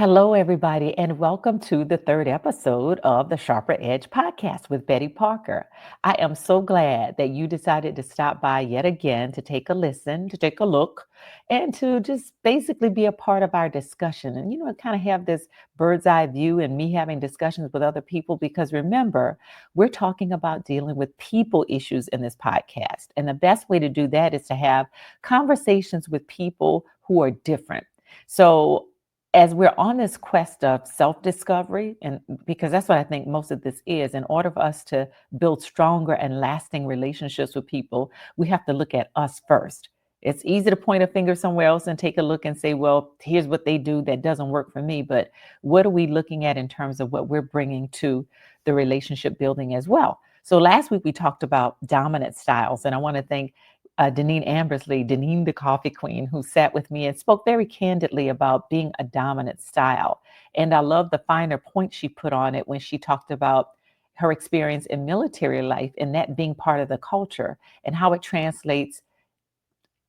Hello, everybody, and welcome to the third episode of the Sharper Edge podcast with Betty Parker. I am so glad that you decided to stop by yet again to take a listen, to take a look, and to just basically be a part of our discussion. And, kind of have this bird's eye view and me having discussions with other people because remember, we're talking about dealing with people issues in this podcast. And the best way to do that is to have conversations with people who are different. So, as we're on this quest of self-discovery, and because that's what I think most of this is, in order for us to build stronger and lasting relationships with people, we have to look at us first. It's easy to point a finger somewhere else and take a look and say, well, here's what they do that doesn't work for me. But what are we looking at in terms of what we're bringing to the relationship building as well? So last week we talked about dominant styles, and I want to thank Deneen Ambersley, Deneen the Coffee Queen, who sat with me and spoke very candidly about being a dominant style. And I love the finer point she put on it when she talked about her experience in military life and that being part of the culture and how it translates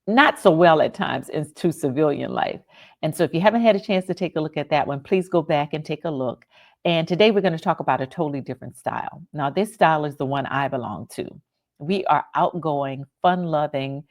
not so well at times into civilian life. And so if you haven't had a chance to take a look at that one, please go back and take a look. And today we're going to talk about a totally different style. Now, this style is the one I belong to. We are outgoing, fun loving,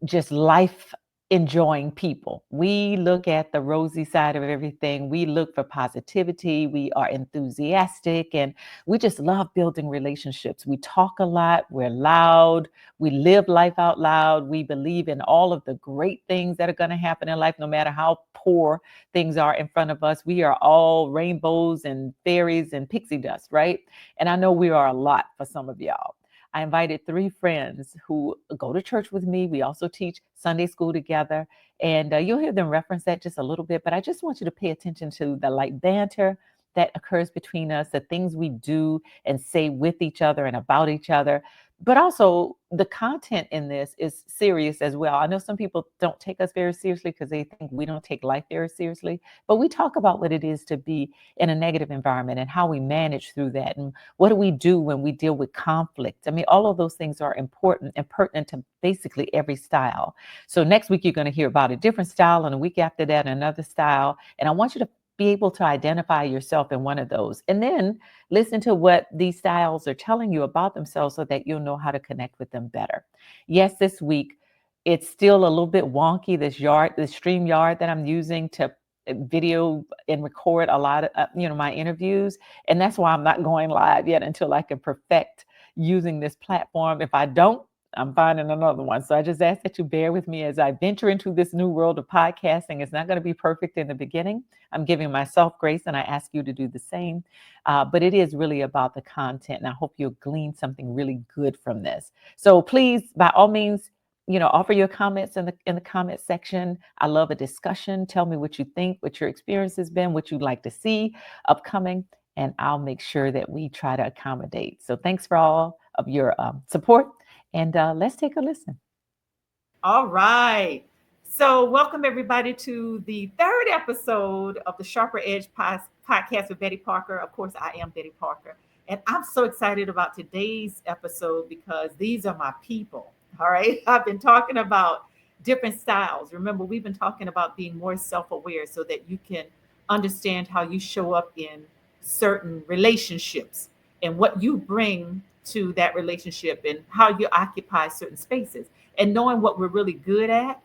just life enjoying people. We look at the rosy side of everything. We look for positivity. We are enthusiastic and we just love building relationships. We talk a lot. We're loud. We live life out loud. We believe in all of the great things that are going to happen in life, no matter how poor things are in front of us. We are all rainbows and fairies and pixie dust, right? And I know we are a lot for some of y'all. I invited three friends who go to church with me. We also teach Sunday school together. And you'll hear them reference that just a little bit. But I just want you to pay attention to the light banter that occurs between us, the things we do and say with each other and about each other. But also, the content in this is serious as well. I know some people don't take us very seriously because they think we don't take life very seriously. But we talk about what it is to be in a negative environment and how we manage through that and what do we do when we deal with conflict? I mean, all of those things are important and pertinent to basically every style. So next week, you're going to hear about a different style, and a week after that, another style. And I want you to be able to identify yourself in one of those. And then listen to what these styles are telling you about themselves so that you'll know how to connect with them better. Yes, this week, it's still a little bit wonky, this stream yard that I'm using to video and record a lot of my interviews, and that's why I'm not going live yet until I can perfect using this platform. If I don't, I'm finding another one. So I just ask that you bear with me as I venture into this new world of podcasting. It's not going to be perfect in the beginning. I'm giving myself grace, and I ask you to do the same. But it is really about the content, and I hope you'll glean something really good from this. So please, by all means, offer your comments in the comment section. I love a discussion. Tell me what you think, what your experience has been, what you'd like to see upcoming, and I'll make sure that we try to accommodate. So thanks for all of your support, and let's take a listen. All right. So, welcome everybody to the third episode of the Sharper Edge podcast with Betty Parker. Of course, I am Betty Parker. And I'm so excited about today's episode because these are my people. All right. I've been talking about different styles. Remember, we've been talking about being more self aware so that you can understand how you show up in certain relationships and what you bring to that relationship and how you occupy certain spaces and knowing what we're really good at.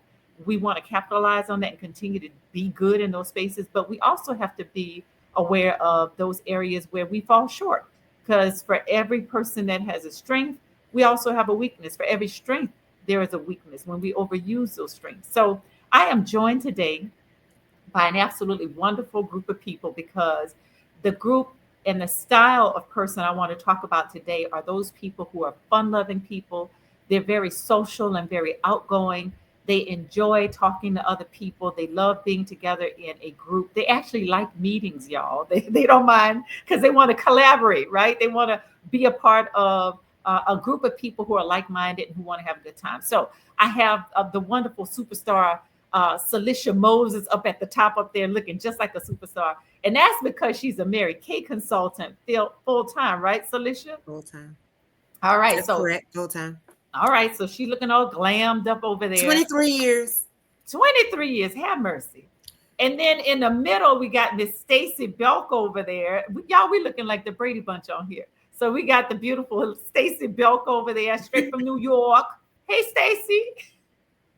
We want to capitalize on that and continue to be good in those spaces, but we also have to be aware of those areas where we fall short, because for every person that has a strength, we also have a weakness. For every strength, there is a weakness when we overuse those strengths. So I am joined today by an absolutely wonderful group of people, because the group and the style of person I want to talk about today are those people who are fun loving people. They're very social and very outgoing. They enjoy talking to other people. They love being together in a group. They actually like meetings, y'all. They don't mind because they want to collaborate, right? They want to be a part of a group of people who are like minded and who want to have a good time. So I have the wonderful superstar Celicia Moses up at the top up there looking just like a superstar. And that's because she's a Mary Kay consultant full time, right, Celicia? Full time. All right. That's So, correct. Full time. all right. So she's looking all glammed up over there. 23 years. 23 years. Have mercy. And then in the middle, we got Miss Stacy Belk over there. Y'all, we looking like the Brady Bunch on here. So we got the beautiful Stacy Belk over there, straight from New York. Hey, Stacy.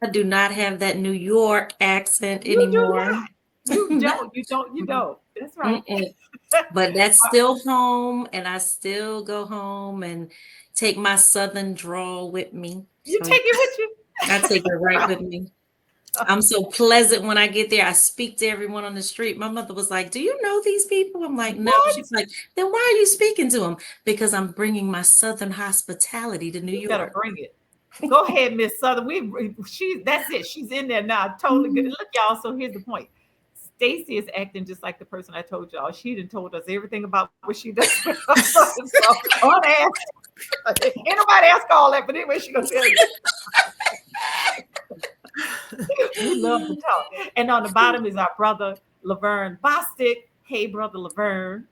I do not have that New York accent You do anymore. not. You don't. You don't. You don't. That's right. Mm-mm. But that's still home, and I still go home and take my Southern drawl with me. You So take it with you. I take it right with me. I'm so pleasant when I get there. I speak to everyone on the street. My mother was like, "Do you know these people?" I'm like, "No." What? She's like, "Then why are you speaking to them?" Because I'm bringing my Southern hospitality to New You better York. bring it. Go ahead, Miss Southern. That's it. She's in there now. Totally good. Look, y'all. So here's the point. Stacy is acting just like the person I told y'all. She done told us everything about what she does with her son. So on ask. Ain't nobody ask all that, but anyway, she gonna tell you. We love to talk. And on the bottom is our brother Laverne Bostic. Hey, brother Laverne.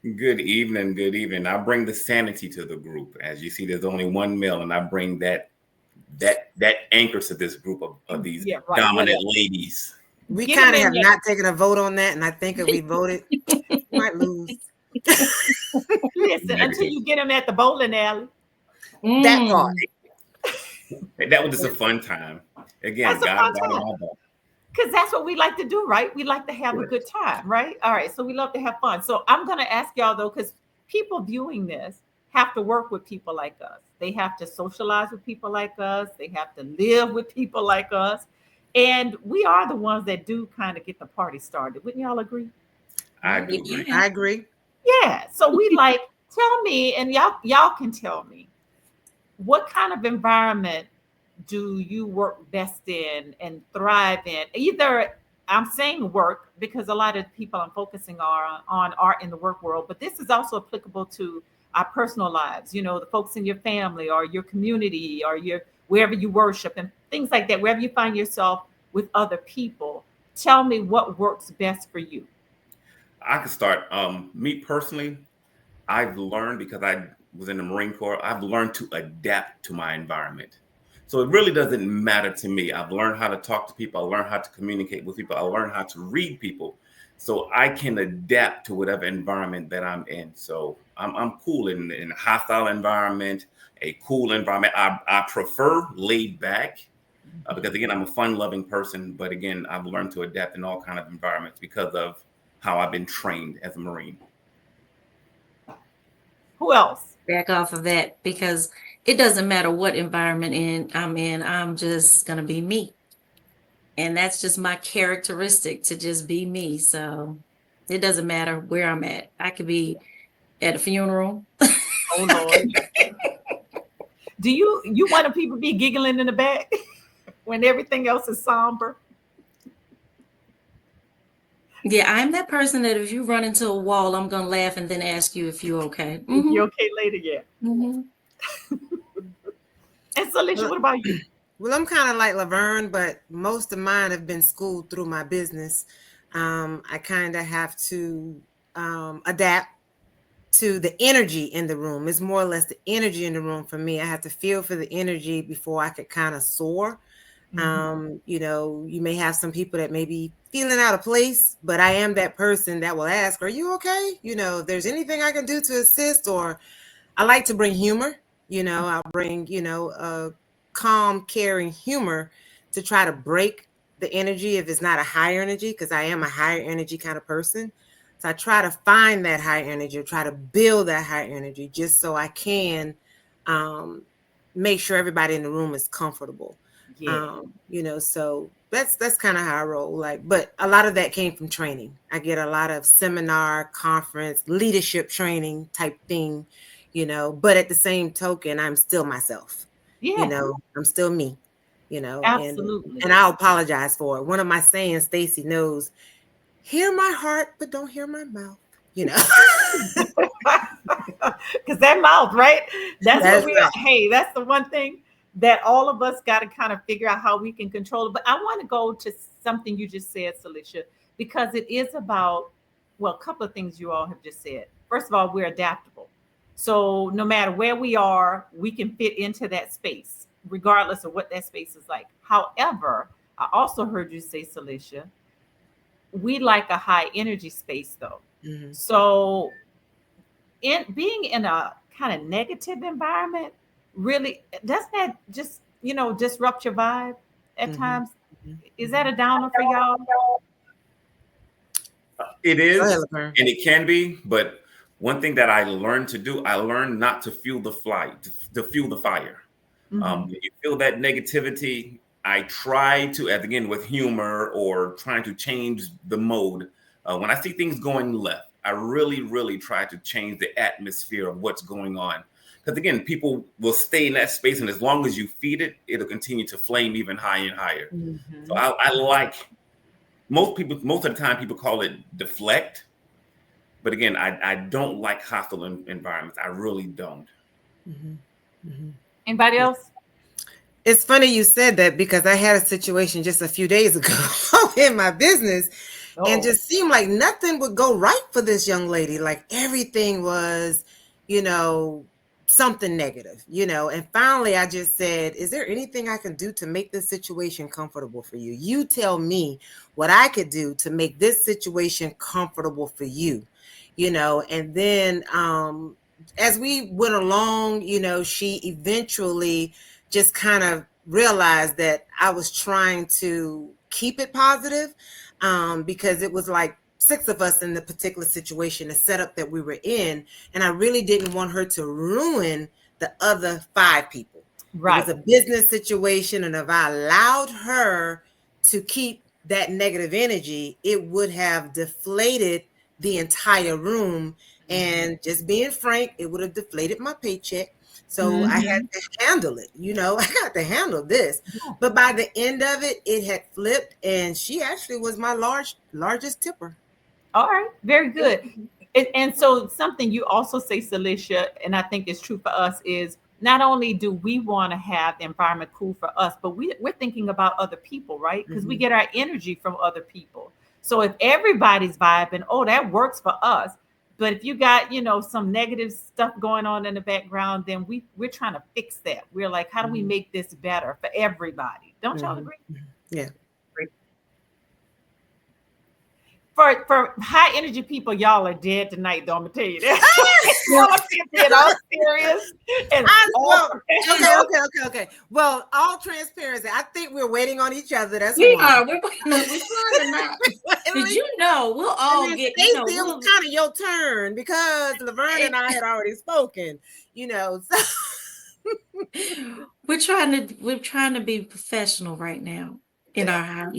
Good evening, good evening. I bring the sanity to the group. As you see, there's only one male, and I bring that anchors to this group of these Yeah, right. dominant Whatever. We Get kind him of have in there. not taken a vote on that, and I think if we voted, we might lose. Listen, until negative. you get him at the bowling alley. That part. Mm. That was just a fun time. Again, That's a God fun brought it time. all back. Because that's what we like to do, right? We like to have a good time, right? All right. So we love to have fun. So I'm going to ask y'all, though, because people viewing this have to work with people like us. They have to socialize with people like us. They have to live with people like us. And we are the ones that do kind of get the party started. Wouldn't y'all agree? I do agree. Yeah. I agree. Yeah. So we like, tell me, and y'all can tell me, what kind of environment do you work best in and thrive in? Either I'm saying work because a lot of people I'm focusing on are in the work world, but this is also applicable to our personal lives, the folks in your family or your community or your wherever you worship and things like that, wherever you find yourself with other people. Tell me what works best for you. I can start. Me personally, I've learned because I was in the Marine Corps, I've learned to adapt to my environment. So it really doesn't matter to me. I've learned how to talk to people. I learned how to communicate with people. I learned how to read people. So I can adapt to whatever environment that I'm in. So I'm cool in a hostile environment, a cool environment. I prefer laid back because again, I'm a fun loving person. But again, I've learned to adapt in all kind of environments because of how I've been trained as a Marine. Who else? Back off of that because it doesn't matter what environment I'm in. I'm just gonna be me, and that's just my characteristic to just be me. So it doesn't matter where I'm at. I could be at a funeral. Oh Lord. Do you want to people be giggling in the back when everything else is somber? Yeah, I'm that person that if you run into a wall, I'm gonna laugh and then ask you if you're okay. If you're okay later, yeah. Mm-hmm. And so, Alicia, Well, what about you? well, I'm kind of like Laverne, but most of mine have been schooled through my business. I kind of have to adapt to the energy in the room. It's more or less the energy in the room for me. I have to feel for the energy before I could kind of soar. Mhm. You may have some people that may be feeling out of place, but I am that person that will ask, "Are you okay? If there's anything I can do to assist," or I like to bring humor. I'll bring, a calm, caring humor to try to break the energy if it's not a higher energy, because I am a higher energy kind of person. So I try to find that high energy, or try to build that high energy just so I can um, make sure everybody in the room is comfortable. Yeah. So that's kind of how I roll. But a lot of that came from training. I get a lot of seminar, conference, leadership training type thing, but at the same token, I'm still myself. Yeah. I'm still me, and Absolutely. I'll apologize for it. One of my sayings, Stacy knows, hear my heart, but don't hear my mouth, you know. Because that mouth, right? That's what That's we right. are. Hey, that's the one thing that all of us got to kind of figure out how we can control it. But I want to go to something you just said, Celicia, because it is about, well, a couple of things you all have just said. First of all, we're adaptable. So no matter where we are, we can fit into that space, regardless of what that space is like. However, I also heard you say, Celicia, we like a high energy space though. Mm-hmm. So in being in a kind of negative environment, really doesn't that just, disrupt your vibe at Mm-hmm. times? Is Mm-hmm. that a downer for y'all? It Go ahead, is, Laverne. and it can be, but one thing that I learned to do, I learned not to fuel the flight, to fuel the fire. Mm-hmm. When you feel that negativity, I try to, as again, with humor or trying to change the mode. When I see things going left, I really, really try to change the atmosphere of what's going on. Because again, people will stay in that space, and as long as you feed it, it'll continue to flame even higher and higher. So Mm-hmm. I like most people. Most of the time, people call it deflect. But again, I don't like hostile environments. I really don't. Mm-hmm. Mm-hmm. Anybody Yeah. else? It's funny you said that because I had a situation just a few days ago in my business, and Oh. just seemed like nothing would go right for this young lady. Like everything was, you know, something negative, And finally, I just said, "Is there anything I can do to make this situation comfortable for you? You tell me what I could do to make this situation comfortable for you, And then, as we went along, she eventually just kind of realized that I was trying to keep it positive, because it was like six of us in the particular situation, the setup that we were in, and I really didn't want her to ruin the other five people. It Right. was a business situation, and if I allowed her to keep that negative energy, it would have deflated the entire room. And just being frank, it would have deflated my paycheck. So I had Mm-hmm. to handle it. I got to handle this. Yeah. But by the end of it, it had flipped, and she actually was my largest tipper. All right. Very Yeah. good. And so something you also say, Celicia, and I think is true for us, is not only do we want to have the environment cool for us, but we're thinking about other people, right? Because we Mm-hmm. get our energy from other people. So if everybody's vibing, oh, that works for us. But if you got, some negative stuff going on in the background, then we're trying to fix that. We're like, how do we Mm-hmm. make this better for everybody? Don't y'all Mm-hmm. agree? Yeah. For high energy people, y'all are dead tonight, though. I'm gonna tell you that. Y'all are being all serious and all Well, professional. okay. Well, all transparency. I think we're waiting on each other. That's We one. are. We're trying to not. Did you know we'll And all then get, Stacey, it was kind of your turn because Laverne and I had already spoken, So. we're trying to be professional right now in our house.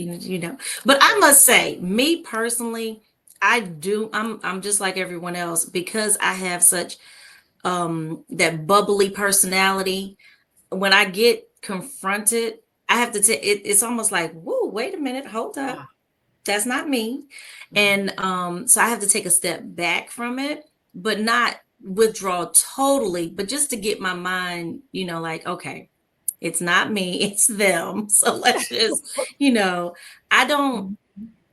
But I must say, me personally, I'm just like everyone else because I have such that bubbly personality. When I get confronted, I have to take it, it's almost like, whoa, wait a minute, hold up. Ah, That's not me. And so I have to take a step back from it, but not withdraw totally, but just to get my mind, like, okay, it's not me, it's them. So let's just, you know, I don't mhm,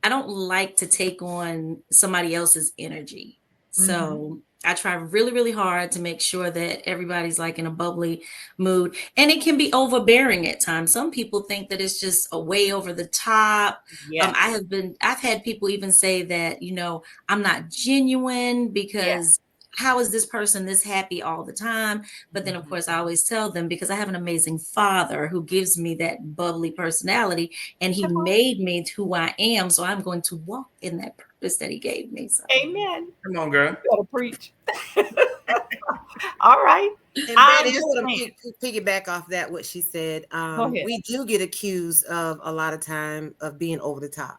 I don't like to take on somebody else's energy. mhm. So I try really, really hard to make sure that everybody's like in a bubbly mood. And it can be overbearing at times. Some people think that it's just a way over the top. Yes, I've had people even say that, I'm not genuine yes. because how is this person this happy all the time? But then, of Mhm. course, I always tell them because I have an amazing father who gives me that bubbly personality and he Come on. made me who I am. So I'm going to walk in that purpose that he gave me. So Amen. Come on, girl. You better preach. All right. And I'm Betty, just just to saying. piggyback off that, what she said, Go ahead. we do get accused of a lot of time of being over the top,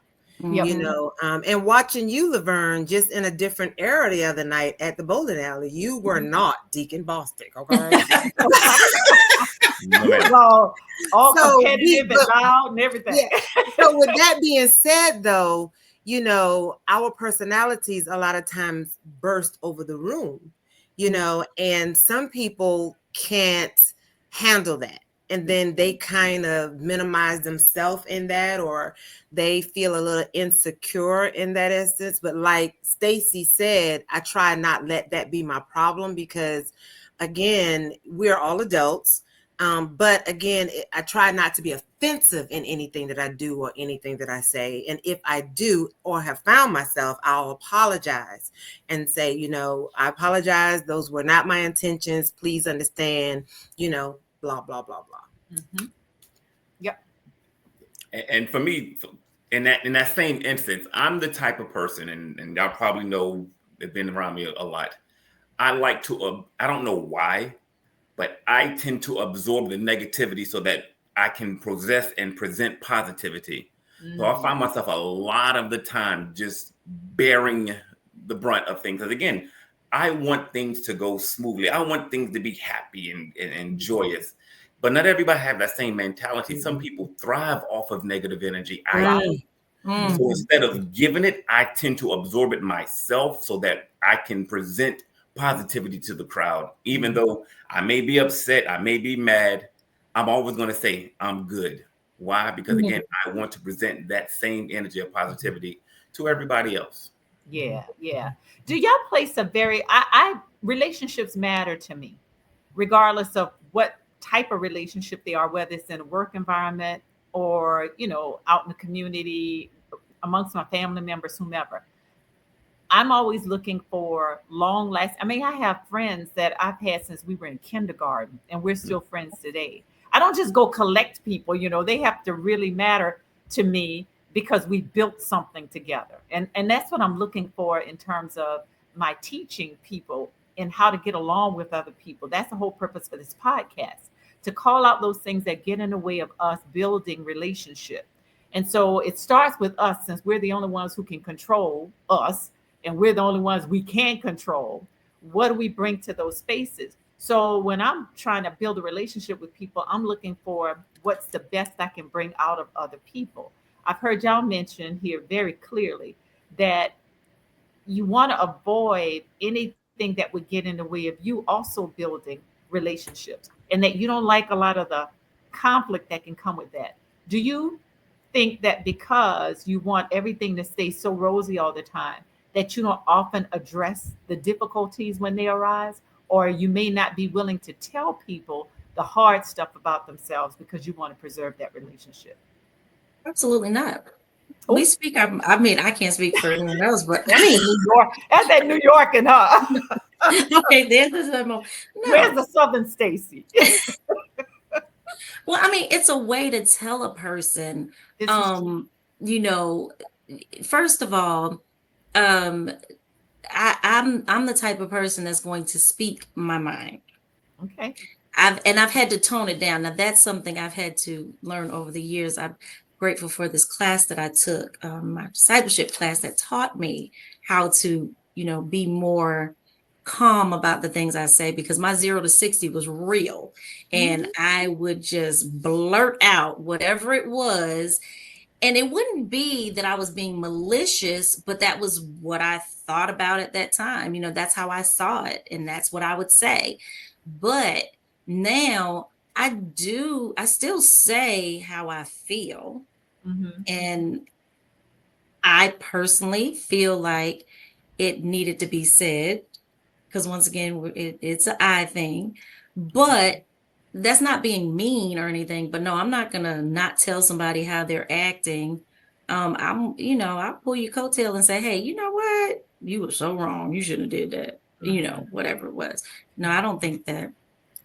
Yep. mhm. and watching you, Laverne, just in a different era the other night at the bowling alley, you were not Deacon Bostic, okay? No, You was ma'am. all So competitive and loud and everything. yeah. So with that being said, though, our personalities a lot of times burst over the room, and some people can't handle that. And then they kind of minimize themselves in that, or they feel a little insecure in that instance. But like Stacy said, I try not let that be my problem because, again, we're all adults. But again, I try not to be offensive in anything that I do or anything that I say. And if I do or have found myself, I'll apologize and say, I apologize. Those were not my intentions. Please understand, blah, blah, blah, blah. Mm-hmm. Yep. And for me, in that same instance, I'm the type of person, and y'all probably know, they've been around me a lot. I like to, I don't know why, but I tend to absorb the negativity so that I can possess and present positivity. So I find myself a lot of the time just bearing the brunt of things. Because again, I want things to go smoothly. I want things to be happy and joyous. But not everybody have that same mentality. Some people thrive off of negative energy. I don't. So instead of giving it, I tend to absorb it myself so that I can present positivity to the crowd. Even though I may be upset, I may be mad, I'm always going to say I'm good. Why? Because again, I want to present that same energy of positivity to everybody else. Yeah, yeah. Do y'all place a very relationships matter to me, regardless of what type of relationship they are, whether it's in a work environment or, out in the community amongst my family members, whomever. I'm always looking for long last. I mean, I have friends that I've had since we were in kindergarten, and we're still friends today. I don't just go collect people, they have to really matter to me because we built something together. And that's what I'm looking for in terms of my teaching people and how to get along with other people. That's the whole purpose for this podcast, to call out those things that get in the way of us building relationship. And so it starts with us, since we're the only ones who can control us and we're the only ones we can control. What do we bring to those spaces? So when I'm trying to build a relationship with people, I'm looking for what's the best I can bring out of other people. I've heard y'all mention here very clearly that you want to avoid anything that would get in the way of you also building relationships, and that you don't like a lot of the conflict that can come with that. Do you think that because you want everything to stay so rosy all the time, that you don't often address the difficulties when they arise, or you may not be willing to tell people the hard stuff about themselves because you want to preserve that relationship? Absolutely not. We Oh, speak. I mean, I can't speak for anyone else, but I that's mean, that New York. That's that New York and her. okay, there's the Where's no. the Southern Stacy? Well, I mean, it's a way to tell a person, This is true. um, you know, first of all, um, I'm the type of person that's going to speak my mind. Okay. I've had to tone it down. Now that's something I've had to learn over the years. I'm grateful for this class that I took, my discipleship class that taught me how to, be more calm about the things I say, because my 0 to 60 was real. And Mhm. I would just blurt out whatever it was. And it wouldn't be that I was being malicious, but that was what I thought about at that time. That's how I saw it. And that's what I would say. But now I still say how I feel. Mhm. And I personally feel like it needed to be said, because once again, it's an I thing. But that's not being mean or anything. But no, I'm not gonna not tell somebody how they're acting. I'll pull your coattail and say, hey, you know what? You were so wrong. You shouldn't have did that. Mhm. Whatever it was. No, I don't think that.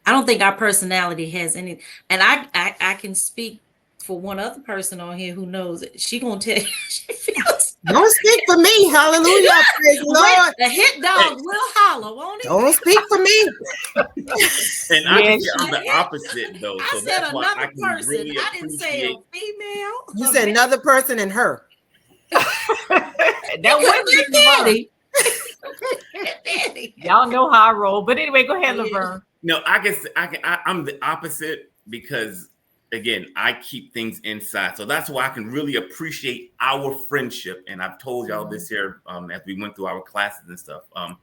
I don't think our personality has any. And I can speak for one other person on here who knows it. She gonna tell you she feels. Don't speak for me. Hallelujah. Praise the Lord. The hit Hey, dog will holler, won't he? Don't speak for me. and I can Yeah, say A I'm the hit. opposite though, I so said that's why I another can person. really I didn't say a appreciate. female. You A said man. another person and her. It that could have would be been Laverne. Danny. It could have been Danny. Y'all know how I roll. But anyway, go ahead, Yeah. Laverne. No, I guess I'm the opposite because again, I keep things inside, so that's why I can really appreciate our friendship. And I've told y'all this here as we went through our classes and stuff. I'm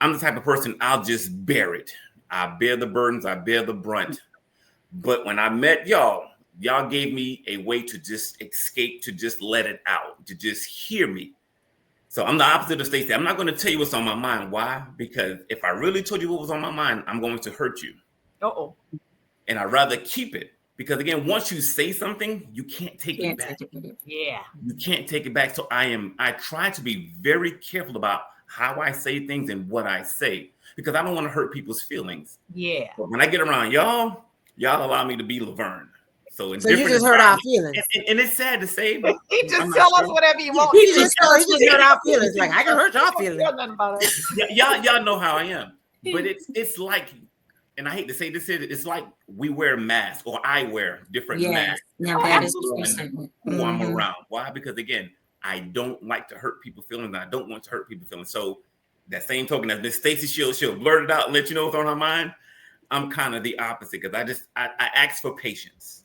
the type of person, I'll just bear it. I bear the burdens, I bear the brunt. But when I met y'all gave me a way to just escape, to just let it out, to just hear me. So I'm the opposite of Stacey. I'm not going to tell you what's on my mind. Why? Because if I really told you what was on my mind, I'm going to hurt you. Uh-oh. and I'd rather keep it because again, once you say something, you can't take it back. Yeah. You can't take it back. So I try to be very careful about how I say things and what I say because I don't want to hurt people's feelings. Yeah. But when I get around y'all allow me to be Laverne. So in So you different just hurt our environments, feelings. and it's sad to say, but He I'm just not tell us sure. whatever he He wants. just hurt our feelings. Like I can hurt your feelings. About us. Y'all know how I am. But it's like, and I hate to say this, it's like we wear masks or I wear different Yes. masks Now Oh, that is absolutely. true statement. who I'm Mhm. around. Why? Because again, I don't like to hurt people's feelings. And I don't want to hurt people's feelings. So that same token as Miss Stacy, she'll blurt it out and let you know what's on her mind. I'm kind of the opposite because I ask for patience.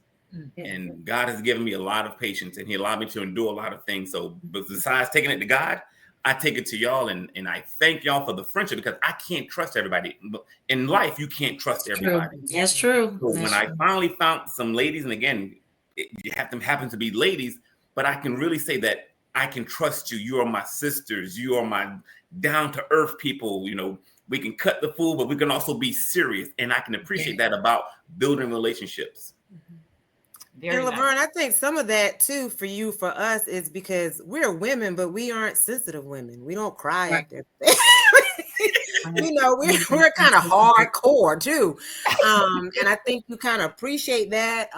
And God has given me a lot of patience and he allowed me to endure a lot of things. So besides taking it to God, I take it to y'all and I thank y'all for the friendship because I can't trust everybody. In life, you can't trust everybody. That's true. So That's when I true. finally found some ladies, and again, you have them happen to be ladies, but I can really say that I can trust you. You are my sisters. You are my down to earth people. You know, we can cut the fool, but we can also be serious. And I can appreciate that about building relationships. Very And nice. Laverne, I think some of that too for us is because we're women, but we aren't sensitive women. We don't cry Right. after you know, we're kind of hardcore too. And I think you kind of appreciate that.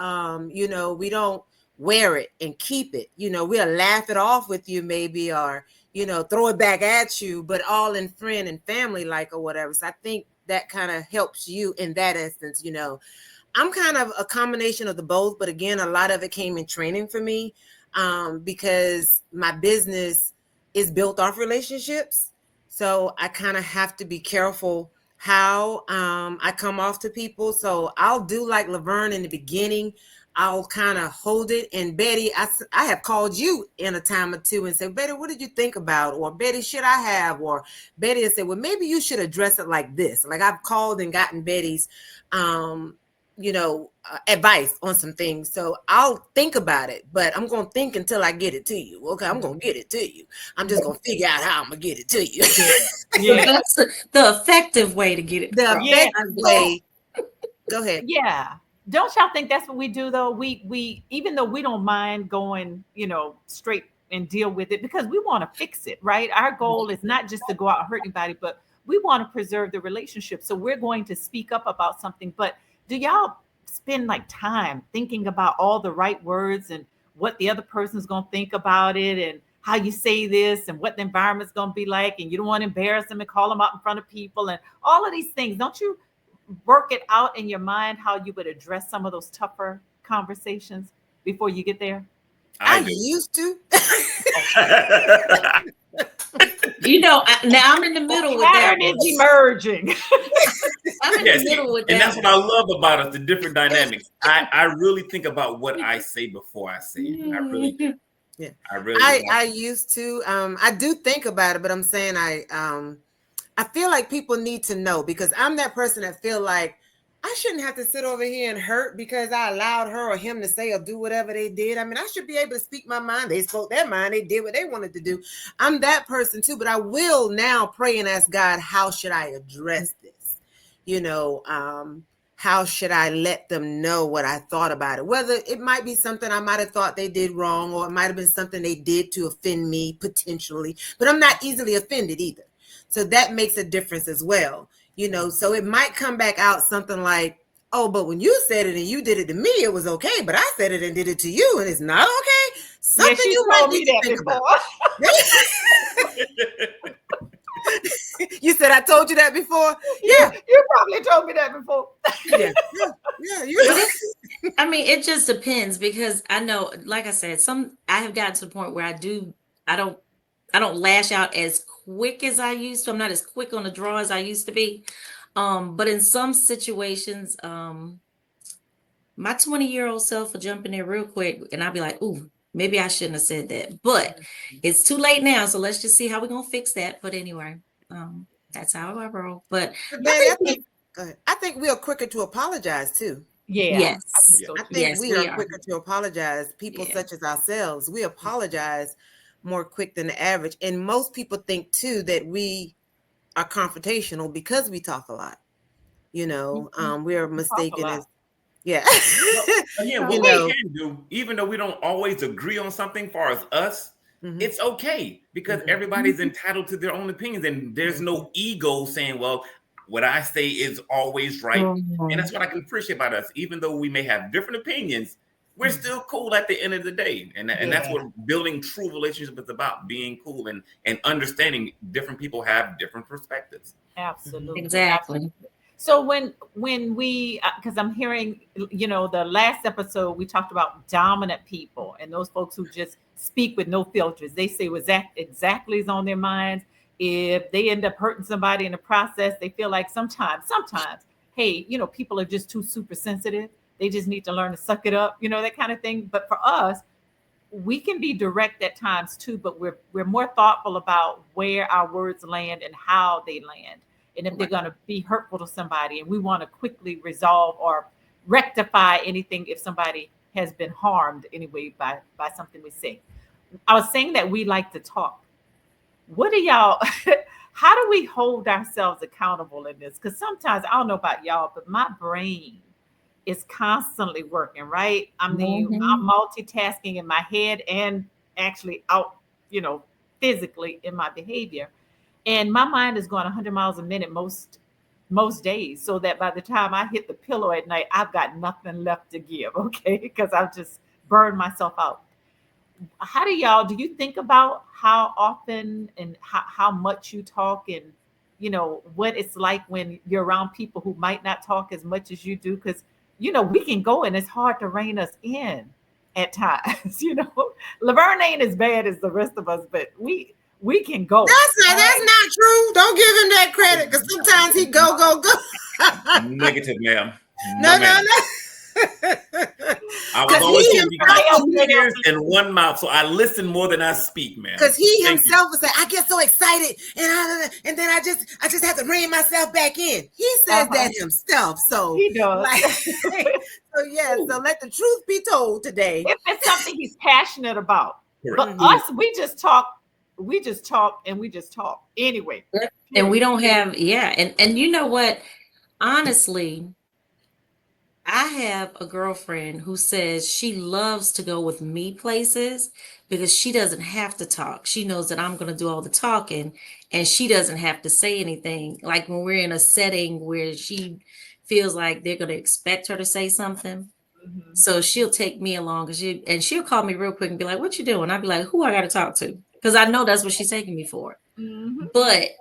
You know, we don't wear it and keep it. You know, we'll laugh it off with you maybe or, you know, throw it back at you, but all in friend and family like or whatever. So I think that kind of helps you in that instance, you know. I'm kind of a combination of the both, but again, a lot of it came in training for me because my business is built off relationships. So I kind of have to be careful how I come off to people. So I'll do like Laverne in the beginning. I'll kind of hold it. And Betty, I have called you in a time or two and said, Betty, what did you think about? Or Betty, should I have? Or Betty has said, well, maybe you should address it like this. Like I've called and gotten Betty's you know, advice on some things. So I'll think about it, but I'm going to think until I get it to you. Okay. I'm going to get it to you. I'm just going to figure out how I'm going to get it to you. Yeah. That's the effective way to get it The across. Yeah. effective way. Go ahead. Yeah. Don't y'all think that's what we do though? We even though we don't mind going, you know, straight and deal with it because we want to fix it, right? Our goal is not just to go out and hurt anybody, but we want to preserve the relationship. So we're going to speak up about something. But do y'all spend like time thinking about all the right words and what the other person's going to think about it and how you say this and what the environment's going to be like and you don't want to embarrass them and call them out in front of people and all of these things? Don't you work it out in your mind how you would address some of those tougher conversations before you get there? I do. used to. You know, now I'm in the middle with that. Pattern is emerging. I'm in Yes, the middle with and that. that's what I love about us, the different dynamics. I really think about what I say before I say it. I really do. Yeah. I really I used to. I do think about it, but I'm saying I feel like people need to know because I'm that person that feel like I shouldn't have to sit over here and hurt because I allowed her or him to say or do whatever they did. I mean, I should be able to speak my mind. They spoke their mind. They did what they wanted to do. I'm that person too, but I will now pray and ask God, how should I address this? You know, how should I let them know what I thought about it? Whether it might be something I might have thought they did wrong, or it might have been something they did to offend me potentially, but I'm not easily offended either. So that makes a difference as well. You know, so it might come back out something like, oh, but when you said it and you did it to me, it was okay. But I said it and did it to you and it's not okay. Something Yes, you you might told need me to that think before. about. You said I told you that before? Yeah. You probably told me that before. Yeah. I mean, it just depends because I know, like I said, I have gotten to the point where I don't lash out as quick as I used to. I'm not as quick on the draw as I used to be. But in some situations, my 20-year-old self will jump in there real quick and I'll be like, ooh, maybe I shouldn't have said that. But it's too late now. So let's just see how we're gonna fix that. But anyway, that's how I roll. But I think we are quicker to apologize too. Yeah, I think yes, so I too. think yes, we we are are. quicker to apologize. People Yeah. such as ourselves, we apologize more quick than the average. And most people think too that we are confrontational because we talk a lot. You know, we're Talk a mistaken lot. as Yeah. Well, again, You what we know. can do, even though we don't always agree on something, far as us, Mhm. it's okay because Mhm. everybody's entitled to their own opinions, and there's Mhm. no ego saying, "Well, what I say is always right." And Mhm. that's what I can appreciate about us. Even though we may have different opinions, we're Mhm. still cool at the end of the day, and that's Yeah, what building true relationship is about: being cool and understanding different people have different perspectives. Mhm. absolutely, Exactly. absolutely. So when we, because I'm hearing, the last episode we talked about dominant people and those folks who just speak with no filters. They say what exactly is on their minds. If they end up hurting somebody in the process, they feel like sometimes, hey, people are just too super sensitive. They just need to learn to suck it up, that kind of thing. But for us, we can be direct at times too, but we're more thoughtful about where our words land and how they land, and if they're Right. going to be hurtful to somebody, and we want to quickly resolve or rectify anything if somebody has been harmed anyway by something we say. I was saying that we like to talk. What do y'all? How do we hold ourselves accountable in this? Because sometimes I don't know about y'all, but my brain is constantly working, right? I'm Mhm. multitasking in my head and actually out, you know, physically in my behavior. And my mind is going 100 miles a minute most days, so that by the time I hit the pillow at night, I've got nothing left to give, okay? Because I've just burned myself out. How do you think about how often and how much you talk, and what it's like when you're around people who might not talk as much as you do? Because we can go and it's hard to rein us in at times. Laverne ain't as bad as the rest of us, but we can go. All That's right. not true. Don't give him that credit because sometimes he go. Negative, ma'am. No, No, no, ma'am. no. I was Because always he told you got himself Everybody else will two say they'll ears and one mouth, so I listen more than I speak, ma'am. because he Thank you. himself will say, I get so excited and then I just have to rein myself back in. He says uh-huh. that himself. So He does. like so yeah, so let the truth be told today. If it's something he's passionate about. Correct. But Mhm. us, we just talk and we just talk anyway. And we Period. don't have, yeah. And you know what? Honestly, I have a girlfriend who says she loves to go with me places because she doesn't have to talk. She knows that I'm going to do all the talking and she doesn't have to say anything. Like when we're in a setting where she feels like they're going to expect her to say something. Mhm. So she'll take me along and she'll call me real quick and be like, "What you doing?" I'll be like, "Who I got to talk to?" Because I know that's what she's taking me for. Mhm. But,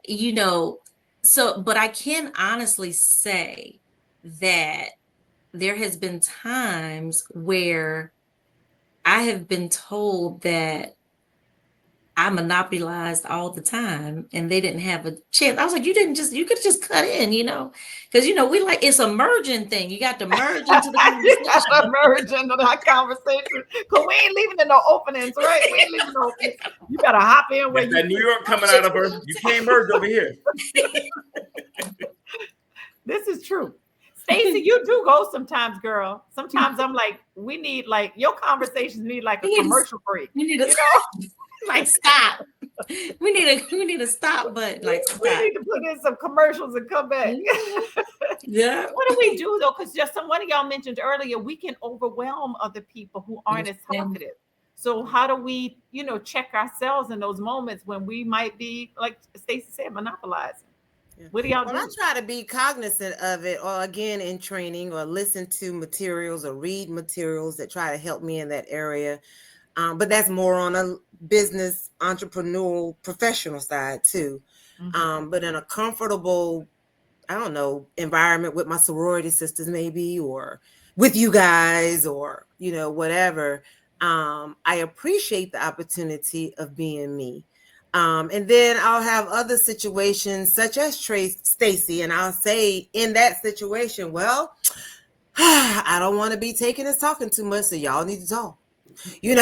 but I can honestly say that there has been times where I have been told that I monopolized all the time and they didn't have a chance. I was like, you could just cut in. Because we like it's a merging thing. You got to merge into the You gotta conversation. merge into that conversation because we ain't leaving in no openings, right? We ain't leaving no openings. You better hop in where That's you that New fit. York coming out of her. You can't merge over here. This is true. Stacey, you do go sometimes, girl. Sometimes I'm like, we need like your conversations need like a We need to, commercial break, we need you to know? like stop. We need a stop button. Like We stop. need to put in some commercials and come back. Mhm. Yeah. What do we do though? Because just one of y'all mentioned earlier, we can overwhelm other people who aren't as And talkative. So how do we, check ourselves in those moments when we might be, like Stacey said, monopolizing? Yeah. What do y'all Well, I do? try to be cognizant of it, or again in training, or listen to materials, or read materials that try to help me in that area. But that's more on a business, entrepreneurial, professional side too. Mhm. But in a comfortable, I don't know, environment with my sorority sisters, maybe, or with you guys, or whatever. I appreciate the opportunity of being me. And then I'll have other situations such as Trace Stacy, and I'll say in that situation, well, I don't want to be taking this talking too much, so y'all need to talk. you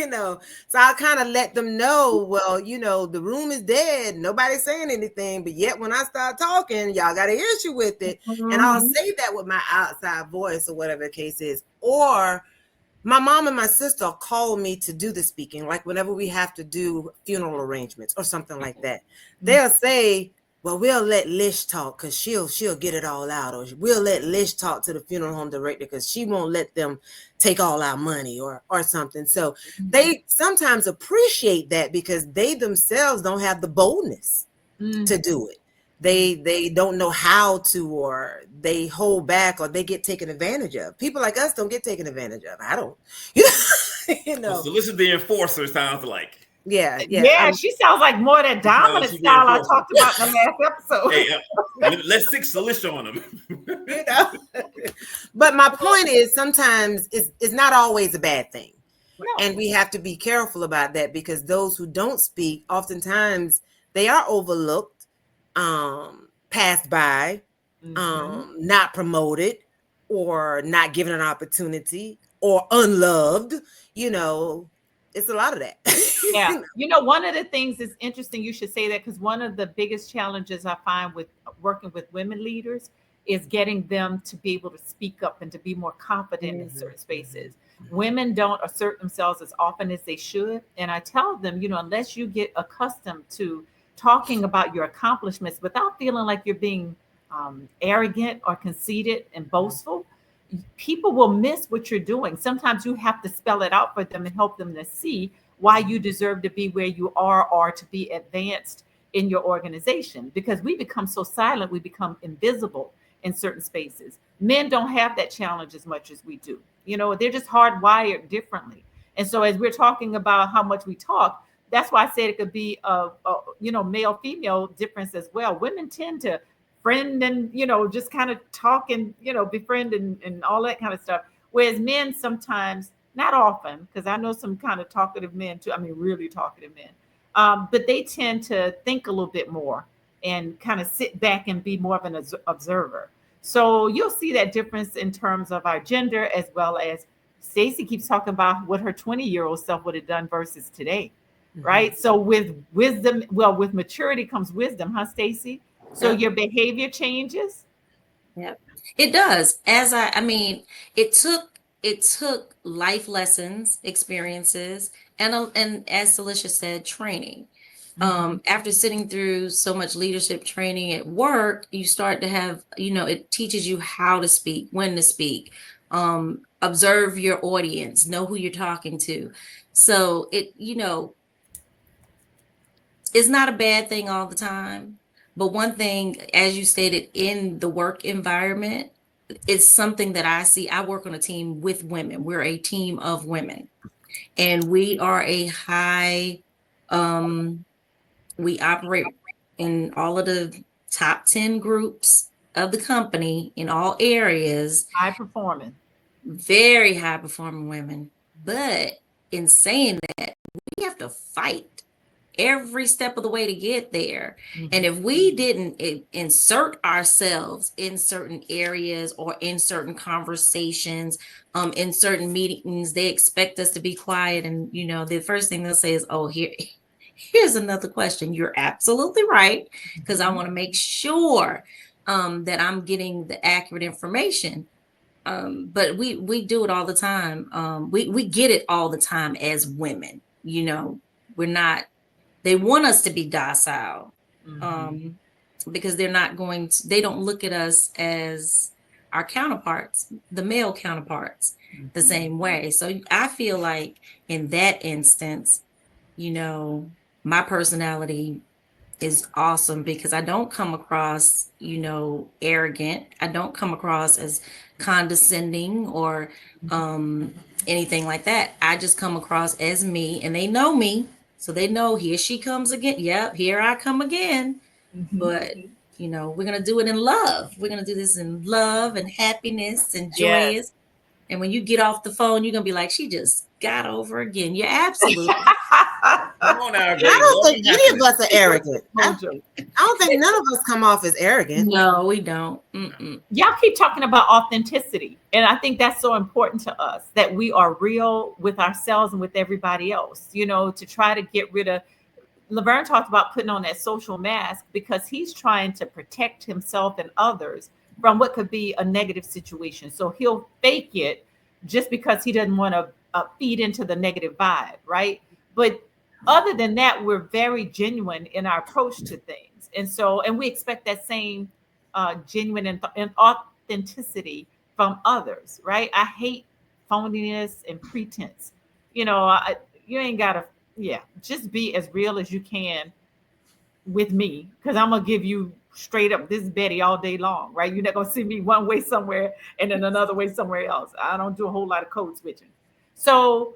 know so I'll kind of let them know, well, the room is dead, nobody's saying anything, but yet when I start talking, y'all got an issue with it. And I'll Mhm. say that with my outside voice or whatever the case is. Or my mom and my sister call me to do the speaking, like whenever we have to do funeral arrangements or something like that. They'll say, well, we'll let Lish talk because she'll get it all out, or we'll let Lish talk to the funeral home director because she won't let them take all our money or something. So they sometimes appreciate that because they themselves don't have the boldness to do it. They don't know how to, or they hold back, or they get taken advantage of. People like us don't get taken advantage of. I don't, you Oh, know. so this is the enforcer. Sounds like. Yeah, yeah. Yeah, she sounds like more that dominant She's the style I enforcer. talked about in the last episode. Hey, let's stick Celicia on them. You know. But my point is, sometimes it's not always a bad thing. No. And we have to be careful about that because those who don't speak, oftentimes they are overlooked, passed by, not promoted, or not given an opportunity, or unloved. You know, it's a lot of that. Yeah. You know, one of the things is interesting, you should say that, because one of the biggest challenges I find with working with women leaders is getting them to be able to speak up and to be more confident in certain spaces. Women don't assert themselves as often as they should. And I tell them, you know, unless you get accustomed to talking about your accomplishments without feeling like you're being arrogant or conceited and boastful, people will miss what you're doing. Sometimes you have to spell it out for them and help them to see why you deserve to be where you are or to be advanced in your organization, because we become so silent, we become invisible in certain spaces. Men don't have that challenge as much as we do. You know, they're just hardwired differently. And so as we're talking about how much we talk, that's why I said it could be you know, male female difference as well. Women tend to friend and, you know, just kind of talk and, you know, befriend and all that kind of stuff, whereas men sometimes, not often, because I know some kind of talkative men too, I mean really talkative men, but they tend to think a little bit more and kind of sit back and be more of an observer. So you'll see that difference in terms of our gender, as well as Stacey keeps talking about what her 20-year-old self would have done versus today, right? So with wisdom, well, with maturity comes wisdom, huh, Stacey? So Yep. your behavior changes. Yep. It does. I mean, it took life lessons, experiences, and as Celicia said, training. After sitting through so much leadership training at work, you start to have, it teaches you how to speak, when to speak, observe your audience, know who you're talking to. So it's not a bad thing all the time. But one thing, as you stated, in the work environment, it's something that I see. I work on a team with women. We're a team of women, and we are we operate in all of the top 10 groups of the company in all areas, High performing. very high performing women. But in saying that, we have to fight every step of the way to get there. And if we didn't insert ourselves in certain areas or in certain conversations, in certain meetings, they expect us to be quiet. And, the first thing they'll say is, oh, here's another question. You're absolutely right, because I want to make sure that I'm getting the accurate information. But we do it all the time. We get it all the time as women. We're not. They want us to be docile, because they don't look at us as our counterparts, the male counterparts, the same way. So I feel like in that instance, my personality is awesome because I don't come across, arrogant. I don't come across as condescending or anything like that. I just come across as me, and they know me. So they know, here she comes again. Yep, here I come again. But, we're going to do it in love. We're going to do this in love and happiness and Yes. joyous. And when you get off the phone, you're going to be like, she just got over again. You're absolutely. Come on now, I don't think any of us are arrogant. I Mojo. don't think none of us come off as arrogant. No, we don't. Mm-mm. Y'all keep talking about authenticity. And I think that's so important to us, that we are real with ourselves and with everybody else, to try to get rid of. Laverne talked about putting on that social mask because he's trying to protect himself and others from what could be a negative situation. So he'll fake it just because he doesn't want to feed into the negative vibe, right? But other than that, we're very genuine in our approach to things. experience. And we expect that same genuine and authenticity from others, right? I hate phoniness and pretense. You ain't gotta, yeah, just be as real as you can with me, because I'm gonna give you straight up this Betty all day long, right? You're not gonna see me one way somewhere and then another way somewhere else. I don't do a whole lot of code switching. So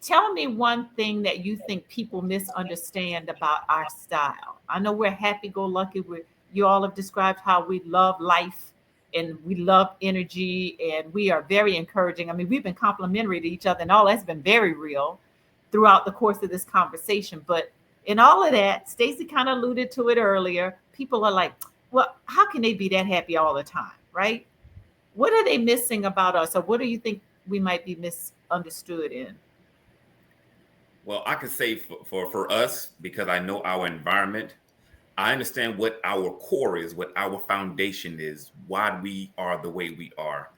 tell me one thing that you think people misunderstand about our style. I know we're happy go lucky. You all have described how we love life and we love energy and we are very encouraging. I mean, we've been complimentary to each other and all that's been very real throughout the course of this conversation. But in all of that, Stacy kind of alluded to it earlier. People are like, well, how can they be that happy all the time, right? What are they missing about us, or what do you think we might be misunderstood in? Well, I can say for us, because I know our environment, I understand what our core is, what our foundation is, why we are the way we are.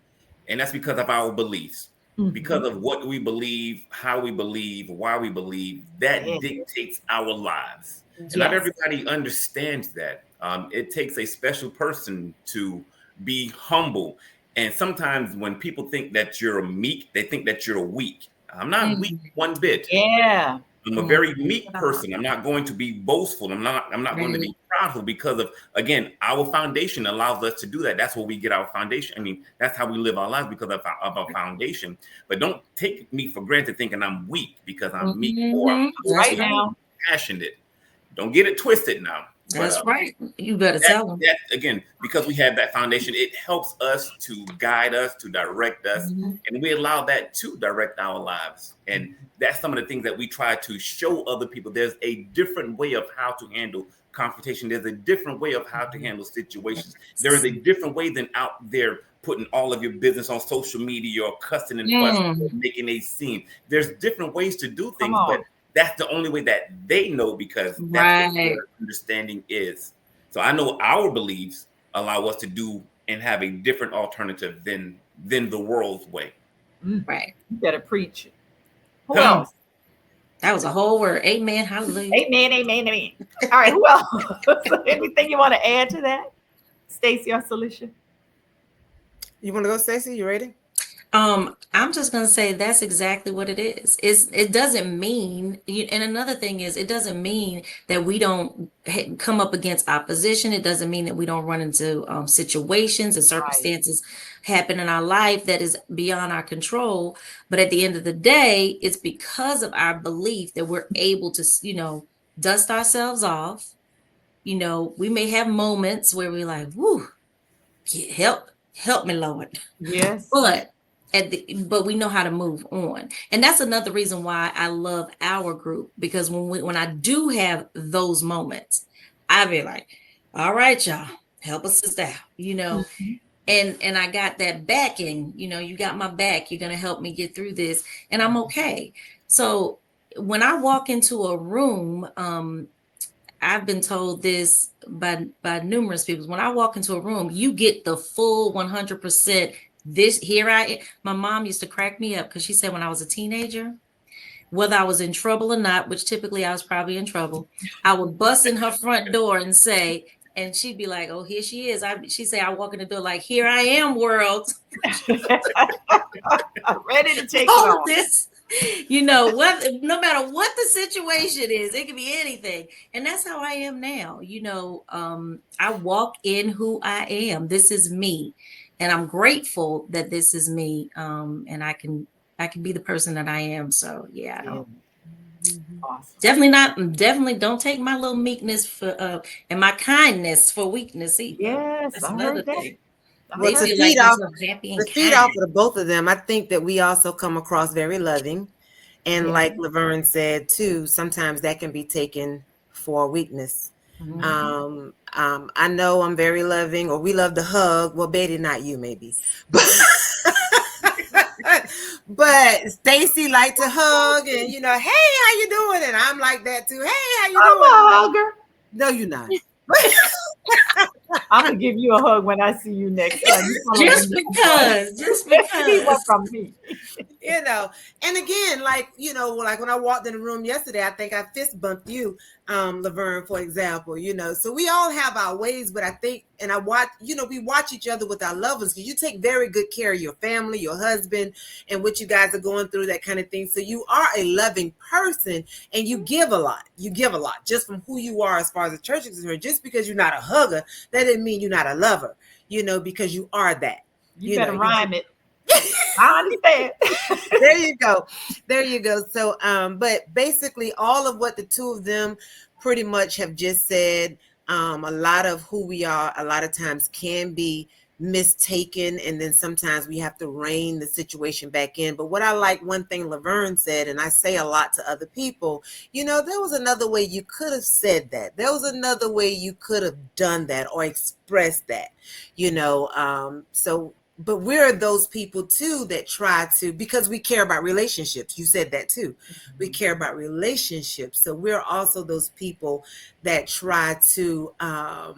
And that's because of our beliefs, Mhm. because of what we believe, how we believe, why we believe, that Yeah. dictates our lives. And not Yes. everybody understands that. It takes a special person to be humble. And sometimes when people think that you're meek, they think that you're weak. I'm not weak Mm, one bit. Yeah. I'm a mm, very meek person. I'm not going to be boastful. I'm not going to right. be proudful because of, again, our foundation allows us to do that. That's where we get our foundation. I mean, that's how we live our lives because of our foundation. But don't take me for granted thinking I'm weak because I'm meek or I'm Hmm. All That's right boastful, right. now. passionate. Don't get it twisted now. But That's right. You better that tell them. that again, because we have that foundation, it helps us to guide us, to direct us, Hmm. and we allow that to direct our lives. And that's some of the things that we try to show other people. There's a different way of how to handle confrontation. There's a different way of how to handle situations. There is a different way than out there putting all of your business on social media or cussing and fussing or Mm, making a scene. There's different ways to do Come things, but on. that's the only way that they know because that's what right. their understanding is. So I know our beliefs allow us to do and have a different alternative than the world's way. Mm. Right. You better preach. Who Huh. Mm. else? That was a whole word. Amen. Hallelujah. Amen, amen, amen. All right, who else? So anything you want to add to that? Stacy or Solution? You want to go, Stacey? You ready? I'm just gonna say that's exactly what it is. It doesn't mean, and another thing is, it doesn't mean that we don't come up against opposition. It doesn't mean that we don't run into situations and Right. circumstances happen in our life that is beyond our control. But at the end of the day, it's because of our belief that we're able to, dust ourselves off. We may have moments where we're like, "Whoo, help me, Lord." Yes. But but we know how to move on. And that's another reason why I love our group, because when I do have those moments, I be like, all right, y'all, help us sister out, Mhm. and I got that backing, you got my back, you're gonna help me get through this, and I'm okay. So when I walk into a room, I've been told this by numerous people. When I walk into a room, you get the full 100%. This here I am. My mom used to crack me up because she said when I was a teenager, whether I was in trouble or not, which typically I was probably in trouble, I would bust in her front door and say, and she'd be like, "Oh, here she is." She say, I walk in the door like, "Here I am, world." Ready to take it All of on. this, what, no matter what the situation is, it can be anything. And that's how I am now. I walk in who I am. This is me. And I'm grateful that this is me. And I can be the person that I am. So yeah, I Yeah. don't Awesome. definitely don't take my little meekness for and my kindness for weakness either. Yes, That's I another heard that. thing. I Well, They heard to feel that. like feed they're off so happy to and feed off kind. of the both of them, I think that we also come across very loving. And Yeah. like Laverne said too, sometimes that can be taken for weakness. Mhm. I know I'm very loving, or we love to hug. Well, Betty, not you, maybe, but but Stacy like to hug, and hey, how you doing? And I'm like that too. Hey, how you I'm doing? a hugger. No, you're not. I'm gonna give you a hug when I see you next time. You come over Just and get one. because, just Need one because. from me. you know. And again, like, like when I walked in the room yesterday, I think I fist bumped you, Laverne, for example, so we all have our ways, but I think, and I watch, we watch each other with our loved ones, because you take very good care of your family, your husband, and what you guys are going through, that kind of thing. So you are a loving person, and you give a lot. You give a lot just from who you are as far as the church is concerned. Just because you're not a hugger, that doesn't mean you're not a lover, because you are that. You better You rhyme it. I understand. there you go. There you go. So, but basically all of what the two of them pretty much have just said, a lot of who we are, a lot of times can be mistaken, and then sometimes we have to rein the situation back in. But what I like, one thing Laverne said, and I say a lot to other people, there was another way you could have said that. There was another way you could have done that or expressed that, so, but we're those people too that try to, because we care about relationships. You said that too. We care about relationships. So we're also those people that try to, I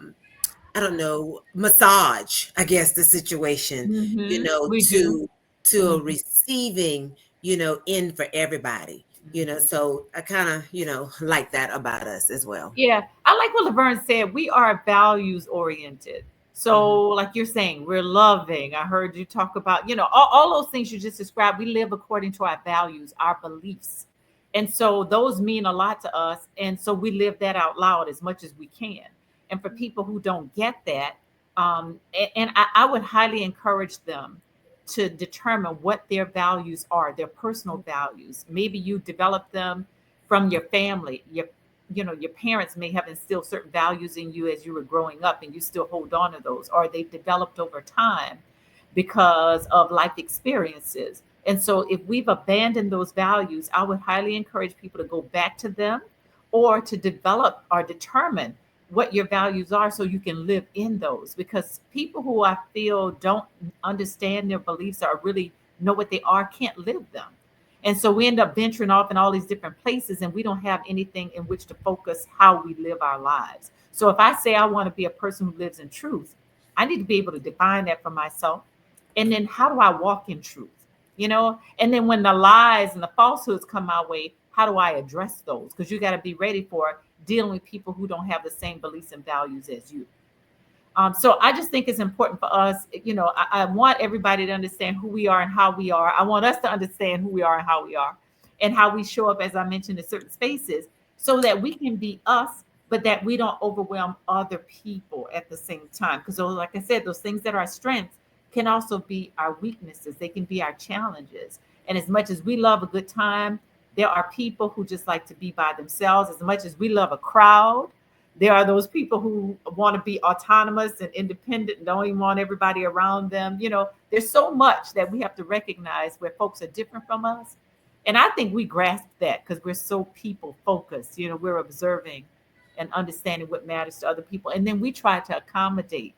don't know, massage, I guess, the situation, We do. to a receiving, end for everybody, so I kind of, like that about us as well. Yeah, I like what Laverne said. We are values oriented. So, like you're saying, we're loving. I heard you talk about, all those things you just described. We live according to our values, our beliefs. And so those mean a lot to us. And so we live that out loud as much as we can. And for people who don't get that, and I would highly encourage them to determine what their values are, their personal values. Maybe you develop them from your family, your parents may have instilled certain values in you as you were growing up, and you still hold on to those, or they developed over time because of life experiences. And so if we've abandoned those values, I would highly encourage people to go back to them, or to develop or determine what your values are so you can live in those. Because people who I feel don't understand their beliefs or really know what they are can't live them. And so we end up venturing off in all these different places, and we don't have anything in which to focus how we live our lives. So if I say I want to be a person who lives in truth, I need to be able to define that for myself. And then how do I walk in truth? And then when the lies and the falsehoods come my way, how do I address those? Because you got to be ready for dealing with people who don't have the same beliefs and values as you. So I just think it's important for us. I want everybody to understand who we are and how we are. I want us to understand who we are and how we are, and how we show up, as I mentioned, in certain spaces, so that we can be us, but that we don't overwhelm other people at the same time. Because, like I said, those things that are our strengths can also be our weaknesses. They can be our challenges. And as much as we love a good time, there are people who just like to be by themselves. As much as we love a crowd, there are those people who want to be autonomous and independent and don't even want everybody around them. There's so much that we have to recognize where folks are different from us. And I think we grasp that because we're so people focused. We're observing and understanding what matters to other people. And then we try to accommodate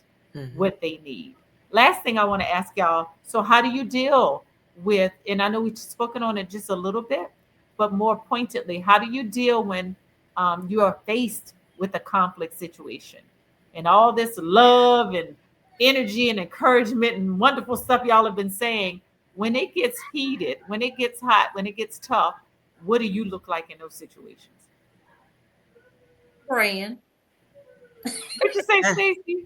what they need. Last thing I want to ask y'all. So how do you deal with, and I know we've spoken on it just a little bit, but more pointedly, how do you deal when you are faced with a conflict situation, and all this love and energy and encouragement and wonderful stuff y'all have been saying? When it gets heated, when it gets hot, when it gets tough, what do you look like in those situations? Praying. What you say, Stacey?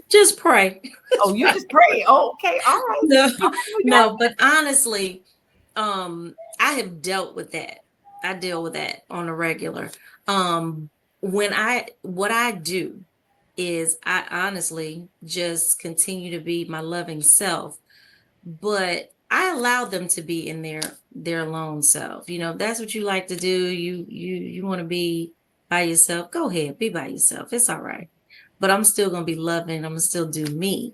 Just pray. Oh, you just pray. Oh, okay, all right. No, You got no, but honestly, I have dealt with that. I deal with that on a regular. Um, what I do is I honestly just continue to be my loving self, but I allow them to be in their lone self. If that's what you like to do, you want to be by yourself, go ahead, be by yourself. It's all right. But I'm still gonna be loving, I'm gonna still do me.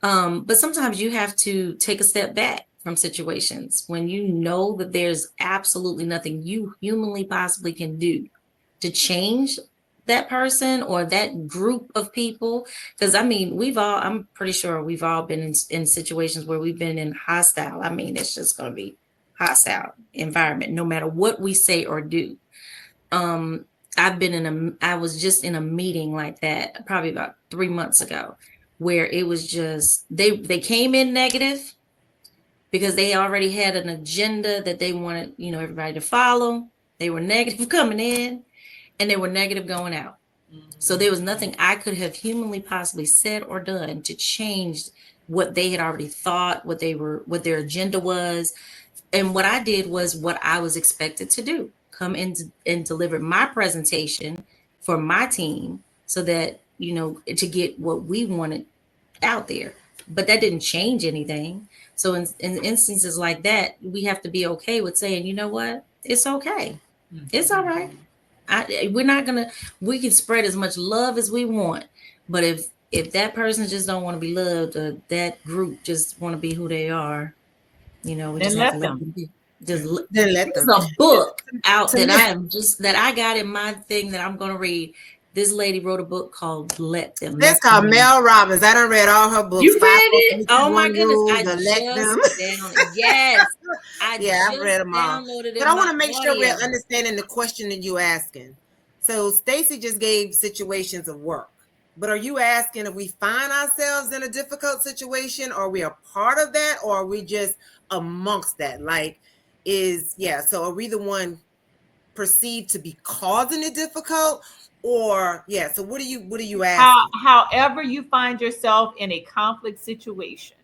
But sometimes you have to take a step back from situations when you know that there's absolutely nothing you humanly possibly can do to change that person or that group of people. Because I'm pretty sure we've all been in situations where we've been in hostile. It's just going to be hostile environment, no matter what we say or do. Um, I was just in a meeting like that probably about 3 months ago, where it was just they came in negative, because they already had an agenda that they wanted, everybody to follow. They were negative coming in and they were negative going out. So there was nothing I could have humanly possibly said or done to change what they had already thought, what their agenda was. And what I did was what I was expected to do: come in and deliver my presentation for my team so that, to get what we wanted out there. But that didn't change anything. So in instances like that, we have to be okay with saying, you know what, it's okay. It's all right. We're not gonna. We can spread as much love as we want, but if that person just don't want to be loved, or that group just want to be who they are, we Then just have to let let them. them be. Just Then let there's them. a book out To me, that I got in my thing that I'm gonna read. This lady wrote a book called "Let Them." that's That's the called name. Mel Robbins. I done read all her books. You 5 read Four it? Three Two Oh my One goodness! Rule. I The let just them. yes, I Yeah, I've read just them all. downloaded But in I want my to make sure we're audio. understanding the question that you asking. So Stacy just gave situations of work. But are you asking if we find ourselves in a difficult situation, or we are part of that, or are we just amongst that? So are we the one perceived to be causing it difficult? Or so what are you asking? However you find yourself in a conflict situation,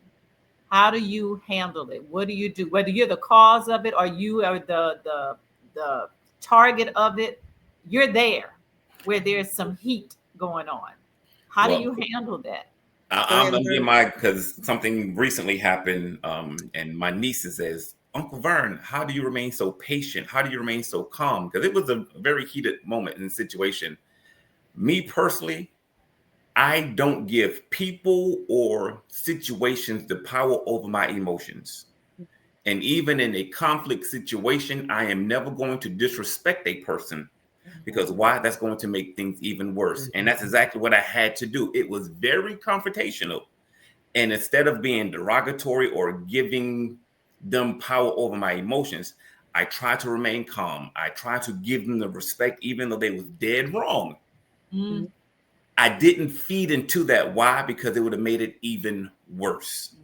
how do you handle it? What do you do? Whether you're the cause of it or you are the target of it, you're there where there's some heat going on. How do you Well, handle that? Go I'm ahead, gonna give Laverne. my because something recently happened, and my niece says, "Uncle Vern, how do you remain so patient? How do you remain so calm?" Because it was a very heated moment in the situation. Me personally, I don't give people or situations the power over my emotions. And even in a conflict situation, I am never going to disrespect a person because why? That's going to make things even worse. And that's exactly what I had to do. It was very confrontational. And instead of being derogatory or giving them power over my emotions, I tried to remain calm. I tried to give them the respect, even though they was dead wrong. Mm. I didn't feed into that. Why? Because it would have made it even worse.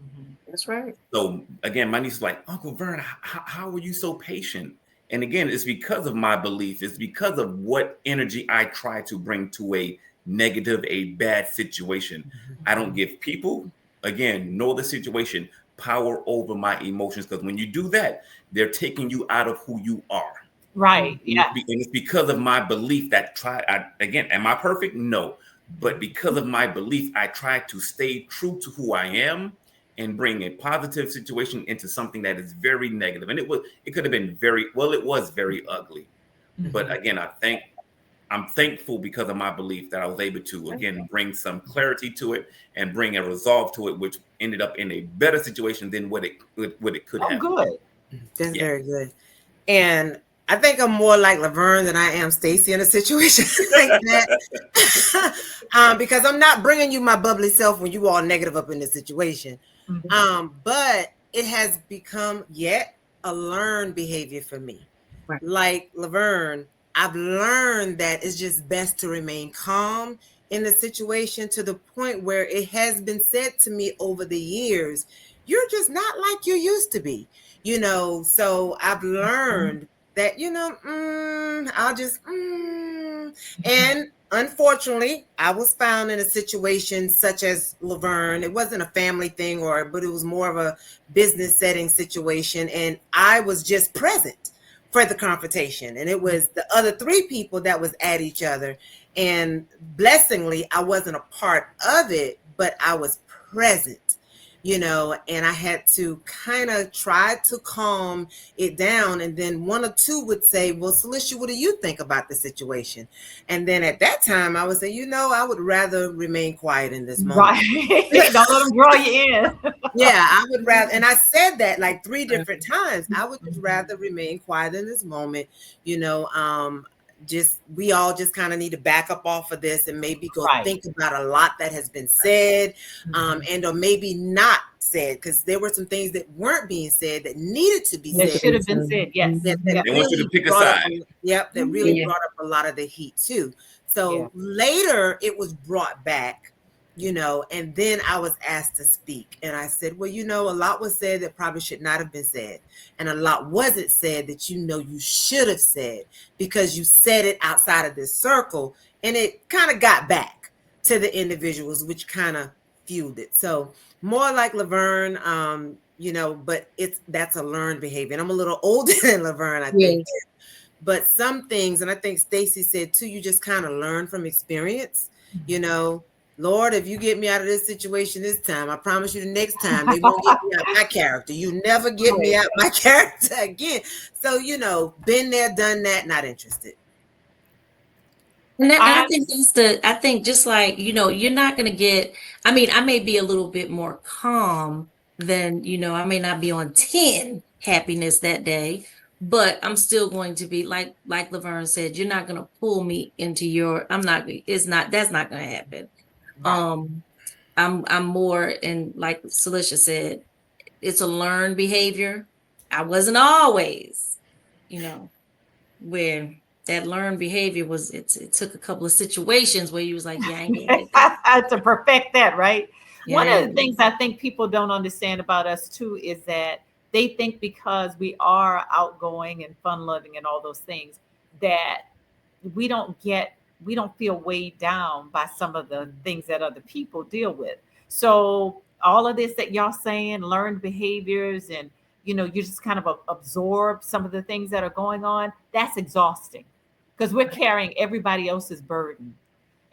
That's right. So again, my niece is like, Uncle Vern, how are you so patient? And again, it's because of my belief. It's because of what energy I try to bring to a negative, a bad situation. I don't give people, again, nor the situation, power over my emotions. Because when you do that, they're taking you out of who you are. Right. And Yes. it's because of my belief that again, am I perfect? No. But because of my belief, I try to stay true to who I am and bring a positive situation into something that is very negative. And it could have been it was very ugly. But again, I'm thankful because of my belief that I was able to again bring some clarity to it and bring a resolve to it, which ended up in a better situation than what it could Oh, have. good. That's Yeah. very good. And I think I'm more like Laverne than I am Stacy in a situation like that. Because I'm not bringing you my bubbly self when you all negative up in this situation. But it has become yet a learned behavior for me. Right. Like Laverne, I've learned that it's just best to remain calm in the situation, to the point where it has been said to me over the years, you're just not like you used to be. So I've learned that, I'll just, and unfortunately, I was found in a situation such as Laverne. It wasn't a family thing, but it was more of a business setting situation. And I was just present for the confrontation. And it was the other 3 people that was at each other. And blessingly, I wasn't a part of it, but I was present. And I had to kind of try to calm it down. And then 1 or 2 would say, well, Celicia, what do you think about the situation? And then at that time, I would say, I would rather remain quiet in this moment. Right. Don't let them draw you in. Yeah, I would rather, and I said that like 3 different times. I would just rather remain quiet in this moment. We all just kind of need to back up off of this and maybe go Right. think about a lot that has been said, and or maybe not said, because there were some things that weren't being said that needed to be That said. should have been said. Yes. That Yeah. They want you to pick a brought up, side. that really Yeah. brought up a lot of the heat too. So Yeah. later it was brought back, And then I was asked to speak. And I said, well, a lot was said that probably should not have been said. And a lot wasn't said that you should have said, because you said it outside of this circle. And it kind of got back to the individuals, which kind of fueled it. So more like Laverne, but that's a learned behavior. And I'm a little older than Laverne, I think. Yes. But some things, and I think Stacy said too, you just kind of learn from experience. Lord, if you get me out of this situation this time, I promise you the next time they won't get me out my character. You never get me out my character again. So, been there, done that, not interested. And I think I think just like, you're not going to get, I mean, I may be a little bit more calm than, I may not be on 10 happiness that day, but I'm still going to be like Laverne said, you're not going to pull me into that's not going to happen. Right. I'm more, and like Celicia said, it's a learned behavior. I wasn't always, where that learned behavior was, it took a couple of situations where you was like, yeah, I ain't gonna get that. To perfect that, right? Yeah, One of the things I think people don't understand about us too is that they think because we are outgoing and fun loving and all those things, that we don't get we don't feel weighed down by some of the things that other people deal with. So all of this that y'all saying, learned behaviors, and you just kind of absorb some of the things that are going on, that's exhausting because we're carrying everybody else's burden.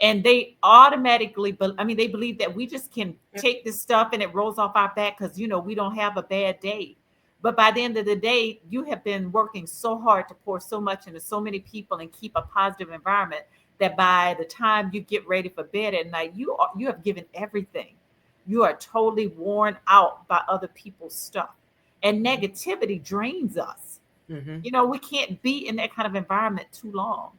And they automatically, they believe that we just can take this stuff and it rolls off our back because we don't have a bad day. But by the end of the day, you have been working so hard to pour so much into so many people and keep a positive environment that by the time you get ready for bed at night, you have given everything. You are totally worn out by other people's stuff, and negativity drains us. We can't be in that kind of environment too long.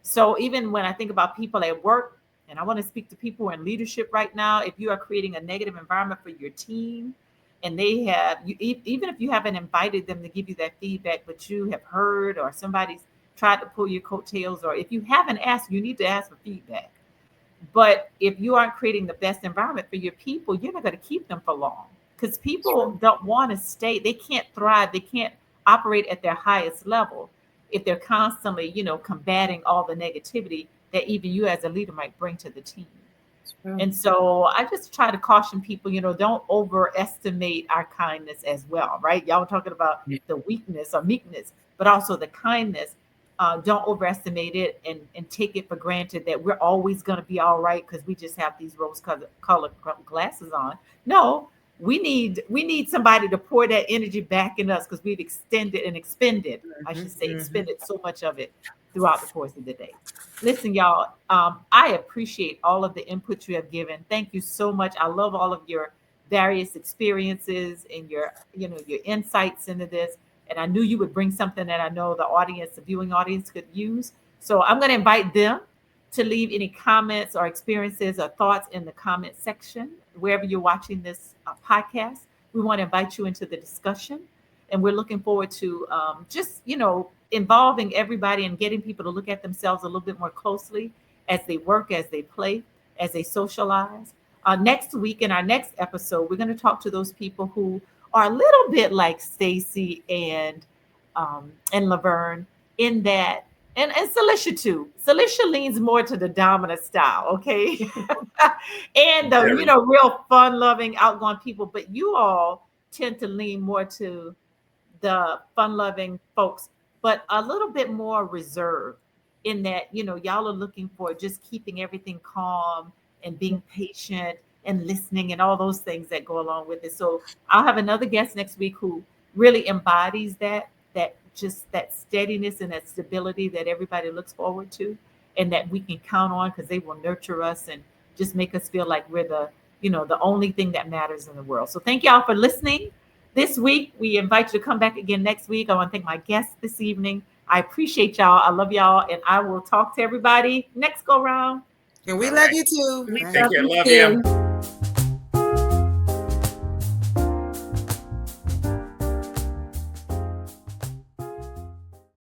So even when I think about people at work, and I want to speak to people who are in leadership right now, if you are creating a negative environment for your team, and they have you, even if you haven't invited them to give you that feedback, but you have heard, or somebody's tried to pull your coattails, or if you haven't asked, you need to ask for feedback. But if you aren't creating the best environment for your people, you're not going to keep them for long, because people don't want to stay. They can't thrive. They can't operate at their highest level if they're constantly, combating all the negativity that even you as a leader might bring to the team. And so I just try to caution people, don't overestimate our kindness as well, right? Y'all were talking about the weakness or meekness, but also the kindness. Don't overestimate it and take it for granted that we're always going to be all right because we just have these rose-colored glasses on. No, we need somebody to pour that energy back in us because we've extended and expended, I should say, expended so much of it throughout the course of the day. Listen, y'all, I appreciate all of the input you have given. Thank you so much. I love all of your various experiences and your insights into this. And I knew you would bring something that I know the viewing audience could use. So I'm going to invite them to leave any comments or experiences or thoughts in the comment section, wherever you're watching this podcast. We want to invite you into the discussion. And we're looking forward to just, involving everybody and getting people to look at themselves a little bit more closely as they work, as they play, as they socialize. Next week, in our next episode, we're going to talk to those people who are a little bit like Stacy and Laverne, in that, and Celicia too. Celicia leans more to the dominant style, okay? And the real fun loving, outgoing people, but you all tend to lean more to the fun loving folks, but a little bit more reserved, in that, y'all are looking for just keeping everything calm and being patient and listening and all those things that go along with it. So I'll have another guest next week who really embodies that steadiness and that stability that everybody looks forward to, and that we can count on, because they will nurture us and just make us feel like we're the only thing that matters in the world. So thank y'all for listening this week. We invite you to come back again next week. I want to thank my guests this evening. I appreciate y'all. I love y'all. And I will talk to everybody next go round. And we love you too. Take care. Love you.